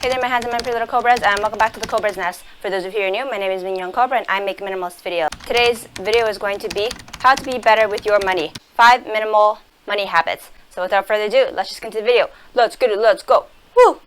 Hey there, my handsome and pretty little Cobras, and welcome back to the Cobras Nest. For those of you who are new, my name is Mignon Cobra and I make minimalist videos. Today's video is going to be how to be better with your money. 5 minimal money habits. So without further ado, let's just get into the video. Let's get it, let's go. Woo!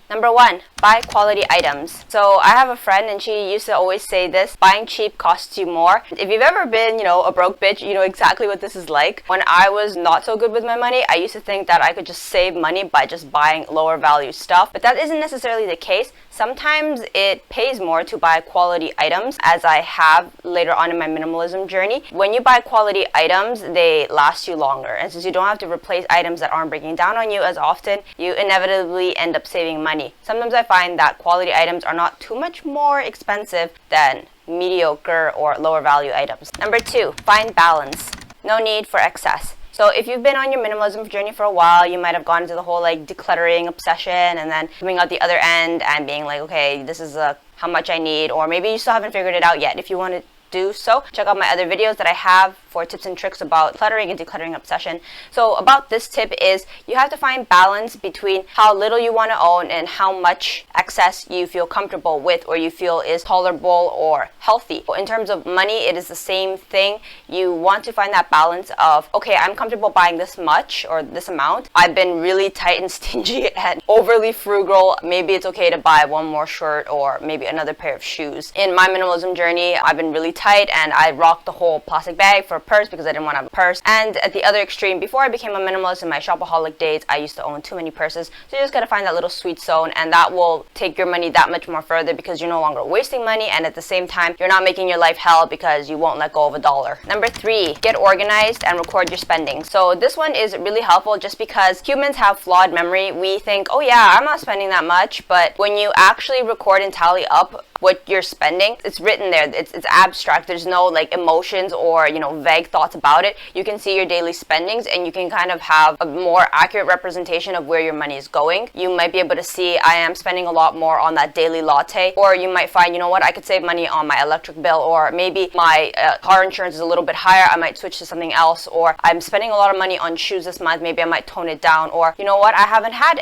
Number 1, buy quality items. So I have a friend and she used to always say this: buying cheap costs you more. If you've ever been, a broke bitch, you know exactly what this is like. When I was not so good with my money, I used to think that I could just save money by just buying lower value stuff. But that isn't necessarily the case. Sometimes it pays more to buy quality items, as I have later on in my minimalism journey. When you buy quality items, they last you longer. And since you don't have to replace items that aren't breaking down on you as often, you inevitably end up saving money. Sometimes I find that quality items are not too much more expensive than mediocre or lower value items. Number 2, find balance. No need for excess. So if you've been on your minimalism journey for a while, you might have gone into the whole decluttering obsession and then coming out the other end and being like, okay, this is how much I need, or maybe you still haven't figured it out yet. If you want to do so, check out my other videos that I have for tips and tricks about cluttering and decluttering obsession. So about this tip is you have to find balance between how little you want to own and how much excess you feel comfortable with or you feel is tolerable or healthy. In terms of money, it is the same thing. You want to find that balance of, okay, I'm comfortable buying this much or this amount. I've been really tight and stingy and overly frugal. Maybe it's okay to buy one more shirt or maybe another pair of shoes. In my minimalism journey, I've been really tight and I rocked the whole plastic bag for a purse because I didn't want to have a purse. And at the other extreme, before I became a minimalist in my shopaholic days, I used to own too many purses. So you just gotta find that little sweet zone, and that will take your money that much more further because you're no longer wasting money, and at the same time you're not making your life hell because you won't let go of $1. Number 3, get organized and record your spending. So this one is really helpful just because humans have flawed memory. We think, oh yeah, I'm not spending that much, but when you actually record and tally up what you're spending, it's written there. It's abstract. There's no emotions or vague thoughts about it. You can see your daily spendings and you can kind of have a more accurate representation of where your money is going. You might be able to see, I am spending a lot more on that daily latte, or you might find, I could save money on my electric bill, or maybe my car insurance is a little bit higher, I might switch to something else, or I'm spending a lot of money on shoes this month, maybe I might tone it down, or I haven't had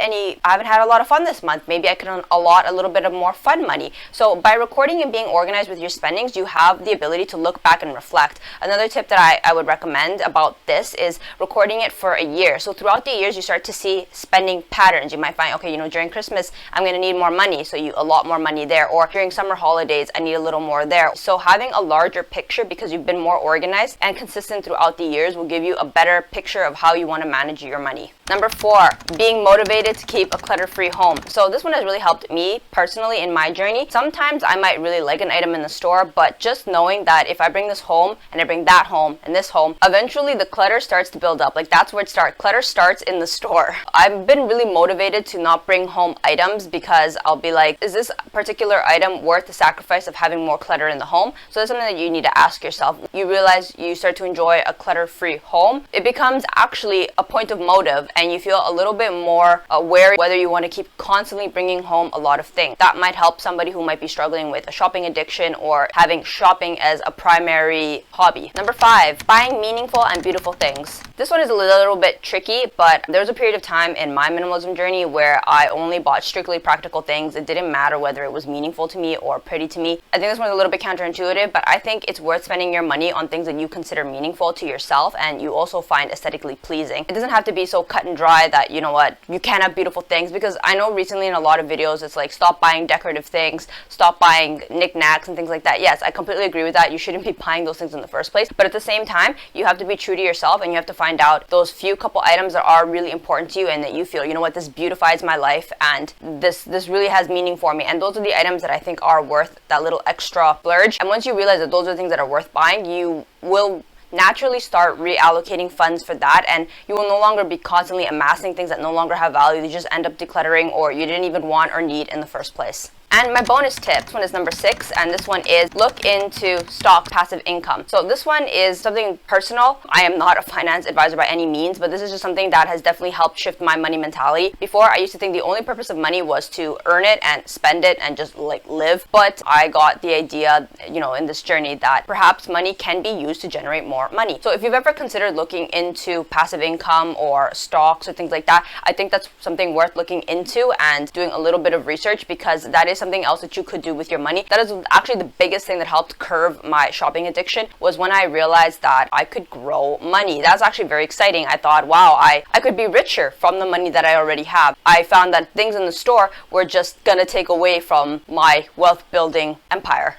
a lot of fun this month, maybe I can allot a little bit of more fun money. So by recording and being organized with your spendings, you have the ability to look back and reflect. Another tip that I would recommend about this is recording it for a year. So throughout the years, you start to see spending patterns. You might find, okay, during Christmas, I'm going to need more money, so you allot more money there, or during summer holidays, I need a little more there. So having a larger picture because you've been more organized and consistent throughout the years will give you a better picture of how you want to manage your money. Number 4, being motivated to keep a clutter-free home. So this one has really helped me personally in my journey. Sometimes I might really like an item in the store, but just knowing that if I bring this home and I bring that home and this home, eventually the clutter starts to build up. That's where it starts. Clutter starts in the store. I've been really motivated to not bring home items because I'll be like, is this particular item worth the sacrifice of having more clutter in the home? So that's something that you need to ask yourself. You realize you start to enjoy a clutter-free home. It becomes actually a point of motive, and you feel a little bit more aware whether you want to keep constantly bringing home a lot of things. That might help somebody who might be struggling with a shopping addiction or having shopping as a primary hobby. Number 5, buying meaningful and beautiful things. This one is a little bit tricky, but there was a period of time in my minimalism journey where I only bought strictly practical things. It didn't matter whether it was meaningful to me or pretty to me. I think this one's a little bit counterintuitive, but I think it's worth spending your money on things that you consider meaningful to yourself and you also find aesthetically pleasing. It doesn't have to be so cut and dry that, you can't have beautiful things, because I know recently in a lot of videos it's like, stop buying decorative things, stop buying knickknacks and things like that. Yes, I completely agree with that. You shouldn't be buying those things in the first place, but at the same time, you have to be true to yourself and you have to find out those few couple items that are really important to you and that you feel, this beautifies my life and this really has meaning for me. And those are the items that I think are worth that little extra splurge. And once you realize that those are the things that are worth buying, you will naturally start reallocating funds for that, and you will no longer be constantly amassing things that no longer have value. You just end up decluttering or you didn't even want or need in the first place. And my bonus tip, this one is number 6, and this one is look into stock passive income. So this one is something personal. I am not a finance advisor by any means, but this is just something that has definitely helped shift my money mentality. Before, I used to think the only purpose of money was to earn it and spend it and just like live. But I got the idea, in this journey that perhaps money can be used to generate more money. So if you've ever considered looking into passive income or stocks or things like that, I think that's something worth looking into and doing a little bit of research, because that is something else that you could do with your money. That is actually the biggest thing that helped curb my shopping addiction, was when I realized that I could grow money. That's actually very exciting. I thought, wow, I could be richer from the money that I already have. I found that things in the store were just gonna take away from my wealth building empire.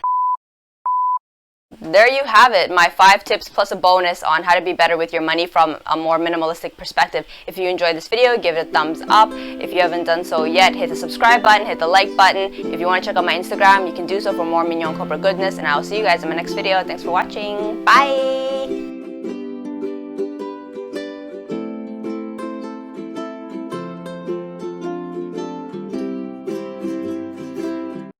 There you have it, my 5 tips plus a bonus on how to be better with your money from a more minimalistic perspective. If you enjoyed this video, give it a thumbs up. If you haven't done so yet, hit the subscribe button, hit the like button. If you want to check out my Instagram, you can do so for more Mignon Cobra goodness, and I will see you guys in my next video. Thanks for watching. Bye!